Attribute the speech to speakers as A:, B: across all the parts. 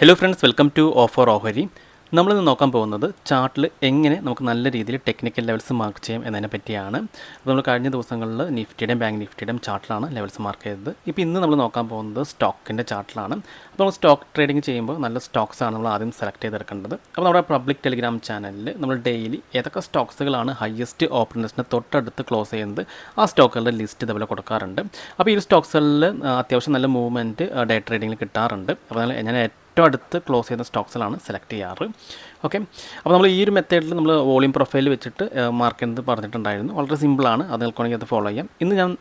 A: Hello friends, welcome to offer ഓഹരി. നമ്മളിന്ന് നോക്കാൻ പോകുന്നത് ചാർട്ടിൽ എങ്ങനെ നമുക്ക് നല്ല രീതിയിൽ ടെക്നിക്കൽ ലെവൽസ് മാർക്ക് ചെയ്യാം എന്നതിനെ പറ്റിയാണ്. അപ്പോൾ നമ്മൾ കഴിഞ്ഞ ദിവസങ്ങളിൽ നിഫ്റ്റിയുടെയും ബാങ്ക് നിഫ്റ്റിയുടെയും ചാർട്ടിലാണ് ലെവൽസ് മാർക്ക് ചെയ്തത്. ഇപ്പോൾ ഇന്ന് നമ്മൾ നോക്കാൻ പോകുന്നത് സ്റ്റോക്കിൻ്റെ ചാർട്ടിലാണ്. അപ്പോൾ നമ്മൾ സ്റ്റോക്ക് ട്രേഡിംഗ് ചെയ്യുമ്പോൾ നല്ല സ്റ്റോക്സാണ് നമ്മൾ ആദ്യം സെലക്ട് ചെയ്തെടുക്കേണ്ടത്. അപ്പോൾ നമ്മുടെ പബ്ലിക് ടെലിഗ്രാം ചാനലിൽ നമ്മൾ ഡെയിലി ഏതൊക്കെ സ്റ്റോക്സുകളാണ് ഹയസ്റ്റ് ഓപ്പണിനെസ്സിന് തൊട്ടടുത്ത് ക്ലോസ് ചെയ്യുന്നത് ആ സ്റ്റോക്കുകളുടെ ലിസ്റ്റ് ഇതുപോലെ കൊടുക്കാറുണ്ട്. അപ്പോൾ ഈ സ്റ്റോക്സുകളിൽ അത്യാവശ്യം നല്ല മൂവ്മെൻറ്റ് ഡേ ട്രേഡിങ്ങിൽ കിട്ടാറുണ്ട്. അപ്പോൾ ഞാൻ ഏറ്റവും അടുത്ത് ക്ലോസ് ചെയ്യുന്ന സ്റ്റോക്സിലാണ് സെലക്ട് ചെയ്യാറ്. ഓക്കെ, അപ്പോൾ നമ്മൾ ഈ ഒരു മെത്തേഡിൽ നമ്മൾ വോളിയം പ്രൊഫൈൽ വെച്ചിട്ട് മാർക്ക് ചെയ്യുന്നത് പറഞ്ഞിട്ടുണ്ടായിരുന്നു. വളരെ സിമ്പിളാണ്, അത് നിൽക്കണമെങ്കിൽ അത് ഫോളോ ചെയ്യാം. ഇന്ന് ഞാൻ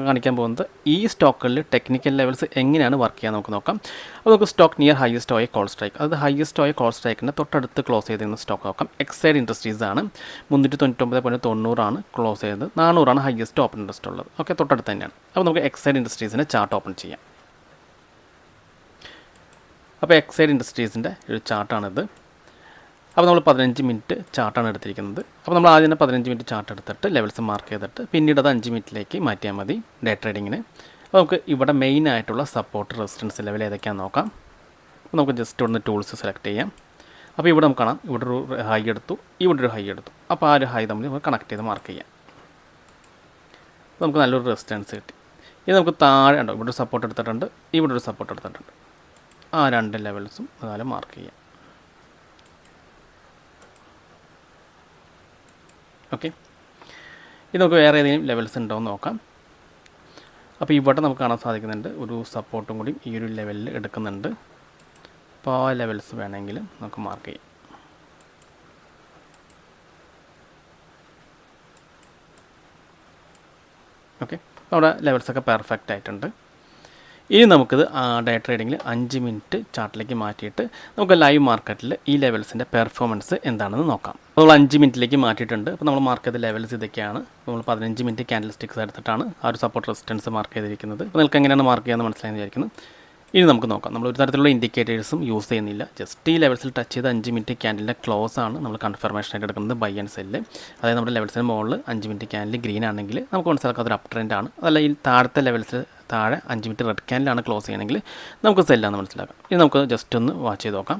A: കാണിക്കാൻ പോകുന്നത് ഈ സ്റ്റോക്കുകളിൽ ടെക്നിക്കൽ ലെവൽസ് എങ്ങനെയാണ് വർക്ക് ചെയ്യാൻ നമുക്ക് നോക്കാം. അപ്പോൾ നമുക്ക് stock near highest OI call strike, അത് ഹയസ്റ്റ് ഓയ കോൾ സ്ട്രൈക്കിൻ്റെ തൊട്ടടുത്ത് ക്ലോസ് ചെയ്തിരുന്ന സ്റ്റോക്ക് നോക്കാം. എക്സൈഡ് ഇൻഡസ്ട്രീസ് ആണ്. 399.90 ക്ലോസ് ചെയ്തത്. 400 ഹയസ്റ്റ് ഓപ്പൺ ഇൻട്രസ്റ്റ് ഉള്ളത്. ഓക്കെ, തൊട്ടടുത്ത് തന്നെയാണ്. അപ്പോൾ നമുക്ക് എക്സൈഡ് ഇൻഡസ്ട്രീസിൻ്റെ ചാർട്ട് ഓപ്പൺ ചെയ്യാം. അപ്പോൾ എക്സൈഡ് ഇൻഡസ്ട്രീസിൻ്റെ ഒരു ചാർട്ടാണിത്. അപ്പോൾ നമ്മൾ 15 മിനിറ്റ് ചാർട്ടാണ് എടുത്തിരിക്കുന്നത്. അപ്പോൾ നമ്മൾ ആദ്യം തന്നെ 15 മിനിറ്റ് ചാർട്ട് എടുത്തിട്ട് ലെവൽസ് മാർക്ക് ചെയ്തിട്ട് പിന്നീട് അത് 5 മിനിറ്റിലേക്ക് മാറ്റിയാൽ മതി ഡേ ട്രേഡിങ്ങിന്. അപ്പോൾ നമുക്ക് ഇവിടെ മെയിൻ ആയിട്ടുള്ള സപ്പോർട്ട് റെസിസ്റ്റൻസ് ലെവൽ ഏതൊക്കെയാണെന്ന് നോക്കാം. അപ്പോൾ നമുക്ക് ജസ്റ്റ് ഇവിടുന്ന് ടൂൾസ് സെലക്ട് ചെയ്യാം. അപ്പോൾ ഇവിടെ നമുക്ക് കാണാം, ഇവിടെ ഒരു ഹൈ എടുത്തു, ഇവിടെ ഒരു ഹൈ എടുത്തു. അപ്പോൾ ആ ഒരു ഹൈ തമ്മിൽ നമുക്ക് കണക്ട് ചെയ്ത് മാർക്ക് ചെയ്യാം. അപ്പോൾ നമുക്ക് നല്ലൊരു റെസിസ്റ്റൻസ് കിട്ടി. ഇത് നമുക്ക് താഴെ ഉണ്ടോ, ഇവിടെ ഒരു സപ്പോർട്ട് എടുത്തിട്ടുണ്ട്, ഇവിടെ ഒരു സപ്പോർട്ട് എടുത്തിട്ടുണ്ട്. ആ രണ്ട് ലെവൽസും അതുപോലെ മാർക്ക് ചെയ്യാം. ഓക്കെ, ഇത് നമുക്ക് വേറെ ഏതെങ്കിലും ലെവൽസ് ഉണ്ടോ എന്ന് നോക്കാം. അപ്പോൾ ഇവിടെ നമുക്ക് കാണാൻ സാധിക്കുന്നുണ്ട് ഒരു സപ്പോർട്ടും കൂടി ഈ ഒരു ലെവലിൽ എടുക്കുന്നുണ്ട്. അപ്പോൾ ആ ലെവൽസ് വേണമെങ്കിൽ നമുക്ക് മാർക്ക് ചെയ്യാം. ഓക്കെ, അവിടെ ലെവൽസൊക്കെ പെർഫെക്റ്റ് ആയിട്ടുണ്ട്. ഇനി നമുക്കിത് ഡേ ട്രേഡിങ്ങിൽ 5 മിനിറ്റ് ചാർട്ടിലേക്ക് മാറ്റിയിട്ട് നമുക്ക് ലൈവ് മാർക്കറ്റിൽ ഈ ലെവൽസിൻ്റെ പെർഫോമൻസ് എന്താണെന്ന് നോക്കാം. അപ്പോൾ നമ്മൾ 5 മിനിറ്റിലേക്ക് മാറ്റിയിട്ടുണ്ട്. അപ്പോൾ നമ്മൾ മാർക്ക് ചെയ്ത ലെവൽസ് ഇതൊക്കെയാണ്. നമ്മൾ 15 മിനിറ്റ് ക്യാൻഡിൽ സ്റ്റിക്സ് എടുത്തിട്ടാണ് ആ ഒരു സപ്പോർട്ട് റെസിസ്റ്റൻസ് മാർക്ക് ചെയ്തിരിക്കുന്നത്. അപ്പോൾ നിങ്ങൾക്ക് എങ്ങനെയാണ് മാർക്ക് ചെയ്യാമെന്ന് മനസ്സിലായെന്ന് വിചാരിക്കുന്നു. ഇനി നമുക്ക് നോക്കാം. നമ്മൾ ഒരു തരത്തിലുള്ള ഇൻഡിക്കേറ്റേഴ്സും യൂസ് ചെയ്യുന്നില്ല. ജസ്റ്റ് ഈ ലെവൽസിൽ ടച്ച് ചെയ്ത് 5 മിനിറ്റ് ക്യാൻഡിലിൻ്റെ ക്ലോസ് ആണ് നമ്മൾ കൺഫർമേഷൻ ആയിട്ട് എടുക്കുന്നത് ബൈ ആൻഡ് സെല്ല്. അതായത് നമ്മുടെ ലെവൽസിന് മുകളിൽ 5 മിനിറ്റ് ക്യാൻഡിൽ ഗ്രീൻ ആണെങ്കിൽ നമുക്ക് മനസ്സിലാക്കാത്ത ഒരു അപ് ട്രെൻഡ് ആണ്. അതല്ല ഈ താഴത്തെ ലെവൽസിൽ താഴെ 5 മിനിറ്റ് റെഡ് ക്യാൻഡിലാണ് ക്ലോസ് ചെയ്യണമെങ്കിൽ നമുക്ക് സെല്ലാന്ന് മനസ്സിലാക്കാം. ഇനി നമുക്ക് ജസ്റ്റ് ഒന്ന് വാച്ച് ചെയ്ത് നോക്കാം.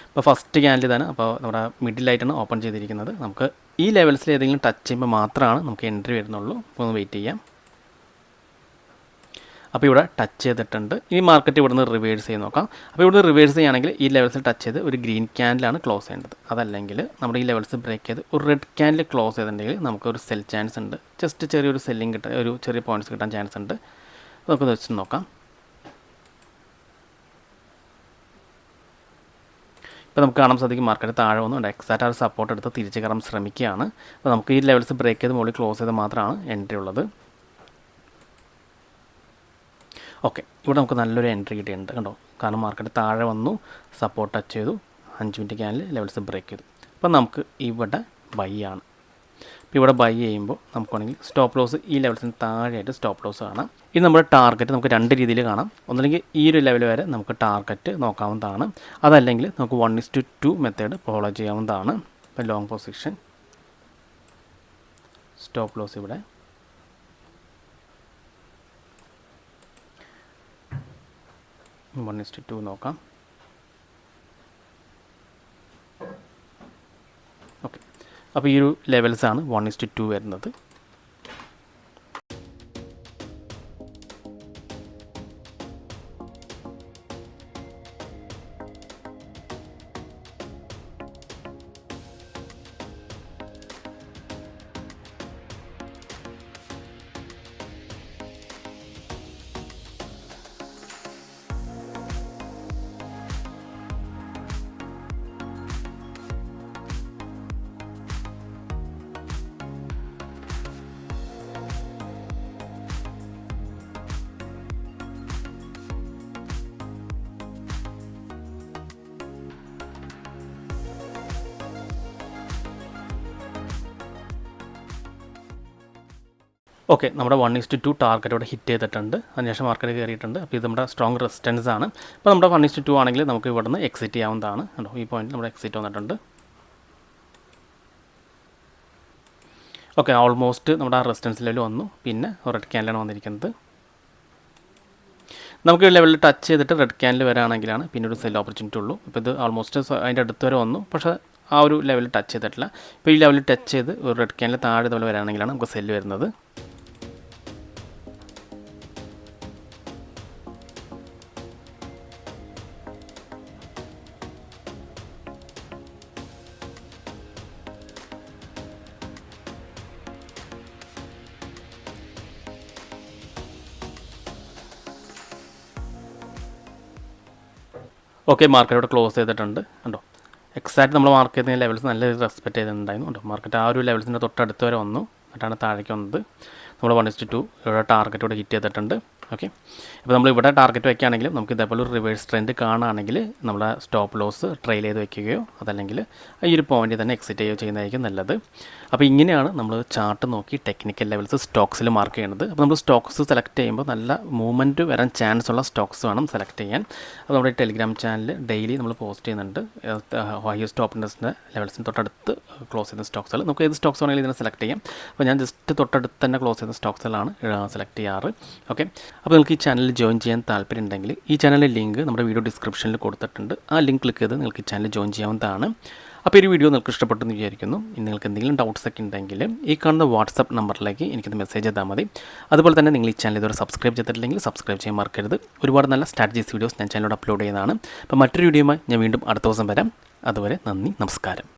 A: അപ്പോൾ ഫസ്റ്റ് ക്യാൻഡിൽ ഇതാണ്. അപ്പോൾ നമ്മുടെ മിഡിലായിട്ടാണ് ഓപ്പൺ ചെയ്തിരിക്കുന്നത്. നമുക്ക് ഈ ലെവൽസിൽ ഏതെങ്കിലും ടച്ച് ചെയ്യുമ്പോൾ മാത്രമാണ് നമുക്ക് എൻട്രി വരുന്നുള്ളൂ. അപ്പോൾ ഒന്ന് വെയിറ്റ് ചെയ്യാം. അപ്പോൾ ഇവിടെ ടച്ച് ചെയ്തിട്ടുണ്ട്. ഇനി മാർക്കറ്റ് ഇവിടുന്ന് റിവേഴ്സ് ചെയ്ത് നോക്കാം. അപ്പോൾ ഇവിടുന്ന് റിവേഴ്സ് ചെയ്യുകയാണെങ്കിൽ ഈ ലെവൽസിൽ ടച്ച് ചെയ്ത് ഒരു ഗ്രീൻ ക്യാൻഡിലാണ് ക്ലോസ് ചെയ്യേണ്ടത്. അതല്ലെങ്കിൽ നമ്മുടെ ഈ ലെവൽസ് ബ്രേക്ക് ചെയ്ത് ഒരു റെഡ് ക്യാൻഡിൽ ക്ലോസ് ചെയ്തിട്ടുണ്ടെങ്കിൽ നമുക്കൊരു സെൽ ചാൻസ് ഉണ്ട്. ജസ്റ്റ് ചെറിയൊരു സെല്ലിങ് കിട്ടാൻ, ഒരു ചെറിയ പോയിൻറ്റ്സ് കിട്ടാൻ ചാൻസ് ഉണ്ട്. നമുക്ക് വെച്ച് നോക്കാം. ഇപ്പോൾ നമുക്ക് കാണാൻ സാധിക്കും മാർക്കറ്റ് താഴെ വന്നു എക്സാക്റ്റ് ആ ഒരു സപ്പോർട്ട് എടുത്ത് തിരിച്ച് കയറാൻ ശ്രമിക്കുകയാണ്. അപ്പോൾ നമുക്ക് ഈ ലെവൽസ് ബ്രേക്ക് ചെയ്ത് മുകളിൽ ക്ലോസ് ചെയ്ത് മാത്രമാണ് എൻട്രി ഉള്ളത്. ഓക്കെ, ഇവിടെ നമുക്ക് നല്ലൊരു എൻട്രി കിട്ടിയിട്ടുണ്ട് കണ്ടോ. കാരണം മാർക്കറ്റ് താഴെ വന്നു, സപ്പോർട്ട് ടച്ച് ചെയ്തു, 5 മിനിറ്റ് ക്യാൻഡിൽ ലെവൽസ് ബ്രേക്ക് ചെയ്തു. അപ്പോൾ നമുക്ക് ഇവിടെ ബൈ ആണ്. അപ്പോൾ ഇവിടെ ബൈ ചെയ്യുമ്പോൾ നമുക്ക് വേണമെങ്കിൽ സ്റ്റോപ്പ് ലോസ് ഈ ലെവൽസിന് താഴെയായിട്ട് സ്റ്റോപ്പ് ലോസ് കാണാം. ഇത് നമ്മുടെ ടാർഗറ്റ് നമുക്ക് 2 രീതിയിൽ കാണാം. ഒന്നുകിൽ ഈ ഒരു ലെവൽ വരെ നമുക്ക് ടാർഗറ്റ് നോക്കാവുന്നതാണ്. അതല്ലെങ്കിൽ നമുക്ക് 1:2 മെത്തേഡ് ഫോളോ ചെയ്യാവുന്നതാണ്. ഇപ്പോൾ ലോങ് പൊസിഷൻ, സ്റ്റോപ്പ് ലോസ് ഇവിടെ, വൺ 1:2 നോക്കാം. ഓക്കെ, അപ്പോൾ ഈ ഒരു ലെവൽസാണ് 1:2 വരുന്നത്. ഓക്കെ, നമ്മുടെ 1:2 ടാർഗറ്റ് ഇവിടെ ഹിറ്റ് ചെയ്തിട്ടുണ്ട്. അതിനുശേഷം മാർക്കറ്റ് കയറിയിട്ടുണ്ട്. അപ്പോൾ ഇത് നമ്മുടെ സ്ട്രോങ് റെസിസ്റ്റൻസ് ആണ്. അപ്പോൾ നമ്മുടെ 1:2 ആണെങ്കിൽ നമുക്ക് ഇവിടെ നിന്ന് എക്സിറ്റ് ചെയ്യാവുന്നതാണ്. കണ്ടോ, ഈ പോയിന്റ് നമ്മുടെ എക്സിറ്റ് വന്നിട്ടുണ്ട്. ഓക്കെ, ഓൾമോസ്റ്റ് നമ്മുടെ ആ റെസിസ്റ്റൻസ് ലെവൽ വന്നു. പിന്നെ റെഡ് ക്യാൻഡിലാണ് വന്നിരിക്കുന്നത്. നമുക്ക് ലെവലിൽ ടച്ച് ചെയ്തിട്ട് റെഡ് ക്യാനിൽ വരാണെങ്കിലാണ് പിന്നെ ഒരു സെൽ ഓപ്പർച്യൂണിറ്റി ഉള്ളൂ. ഇപ്പോൾ ഇത് ഓൾമോസ്റ്റ് അതിൻ്റെ അടുത്ത് വരെ വന്നു, പക്ഷേ ആ ഒരു ലെവലിൽ ടച്ച് ചെയ്തിട്ടില്ല. ഇപ്പോൾ ഈ ലെവലിൽ ടച്ച് ചെയ്ത് ഒരു റെഡ് ക്യാനിൽ താഴെ ലെവൽ വരാണെങ്കിലാണ് നമുക്ക് സെല്ല് വരുന്നത്. ഓക്കെ, മാർക്കറ്റ് ക്ലോസ് ചെയ്തിട്ടുണ്ട് കണ്ടോ. എക്സാക്റ്റ് നമ്മൾ മാർക്ക് ചെയ്ത ലെവൽസ് നല്ല രീതിയിൽ റെസ്പെക്ട് ചെയ്തിട്ടുണ്ടായിരുന്നു കേട്ടോ. മാർക്കറ്റ് ആ ഒരു ലെവൽസിൻ്റെ തൊട്ടടുത്ത് വരെ വന്നു, എന്നിട്ടാണ് താഴേക്ക് വന്നത്. നമ്മൾ 1:2 ഇവിടെ ടാർഗറ്റ് ഇവിടെ ഹിറ്റ് ചെയ്തിട്ടുണ്ട്. ഓക്കെ, ഇപ്പോൾ നമ്മൾ ഇവിടെ ടാർഗറ്റ് വയ്ക്കുകയാണെങ്കിലും നമുക്ക് ഇതേപോലെ ഒരു റിവേഴ്സ് ട്രെൻഡ് കാണുകയാണെങ്കിൽ നമ്മുടെ സ്റ്റോപ്പ് ലോസ് ട്രെയിൽ ചെയ്ത് വയ്ക്കുകയോ അതല്ലെങ്കിൽ ഈ ഒരു പോയിന്റിൽ തന്നെ എക്സിറ്റ് ചെയ്യുകയോ ചെയ്യുന്നതായിരിക്കും നല്ലത്. അപ്പോൾ ഇങ്ങനെയാണ് നമ്മൾ ചാർട്ട് നോക്കി ടെക്നിക്കൽ ലെവൽസ് സ്റ്റോക്സിൽ മാർക്ക് ചെയ്യുന്നത്. അപ്പോൾ നമ്മൾ സ്റ്റോക്സ് സെലക്ട് ചെയ്യുമ്പോൾ നല്ല മൂവ്മെൻറ്റ് വരാൻ ചാൻസ് ഉള്ള സ്റ്റോക്സ് വേണം സെലക്ട് ചെയ്യാൻ. അപ്പോൾ നമ്മുടെ ടെലിഗ്രാം ചാനലിൽ ഡെയിലി നമ്മൾ പോസ്റ്റ് ചെയ്യുന്നുണ്ട് ഹൈയസ്റ്റ് സ്റ്റോപ്പ് ഇൻഡെക്സിൻ്റെ ലെവൽസിന് തൊട്ടടുത്ത് ക്ലോസ് ചെയ്യുന്ന സ്റ്റോക്സുകൾ. നമുക്ക് ഏത് സ്റ്റോക്സ് വേണമെങ്കിലും ഇതിനെ സെലക്ട് ചെയ്യാം. അപ്പോൾ ഞാൻ ജസ്റ്റ് തൊട്ടടുത്ത് തന്നെ ക്ലോസ് ചെയ്യുന്ന സ്റ്റോക്സുകളാണ് സെലക്ട് ചെയ്യാറ്. ഓക്കെ, അപ്പോൾ നിങ്ങൾക്ക് ഈ ചാനലിൽ ജോയിൻ ചെയ്യാൻ താല്പര്യം ഉണ്ടെങ്കിൽ ഈ ചാനലിലെ ലിങ്ക് നമ്മുടെ വീഡിയോ ഡിസ്ക്രിപ്ഷനിൽ കൊടുത്തിട്ടുണ്ട്. ആ ലിങ്ക് ക്ലിക്ക് ചെയ്ത് നിങ്ങൾക്ക് ഈ ചാനൽ ജോയിൻ ചെയ്യാവുന്നതാണ്. അപ്പോൾ ഈ വീഡിയോ നിങ്ങൾക്ക് ഇഷ്ടപ്പെട്ടെന്ന് വിചാരിക്കുന്നു. നിങ്ങൾക്ക് എന്തെങ്കിലും ഡൗട്ട്സ് ഒക്കെ ഉണ്ടെങ്കിൽ ഈ കാണുന്ന വാട്സപ്പ് നമ്പറിലേക്ക് എനിക്കത് മെസ്സേജ് ചെയ്താൽ മതി. അതുപോലെ തന്നെ നിങ്ങൾ ഈ ചാനൽ ഇതുവരെ സബ്സ്ക്രൈബ് ചെയ്തിട്ടില്ലെങ്കിൽ സബ്സ്ക്രൈബ് ചെയ്യാൻ മറക്കരുത്. ഒരുപാട് നല്ല സ്ട്രാറ്റജീസ് വീഡിയോസ് ഞാൻ ചാനലിലൂടെ അപ്ലോഡ് ചെയ്യുന്നതാണ്. അപ്പോൾ മറ്റൊരു വീഡിയോയുമായി ഞാൻ വീണ്ടും അടുത്ത ദിവസം വരാം. അതുവരെ നന്ദി, നമസ്കാരം.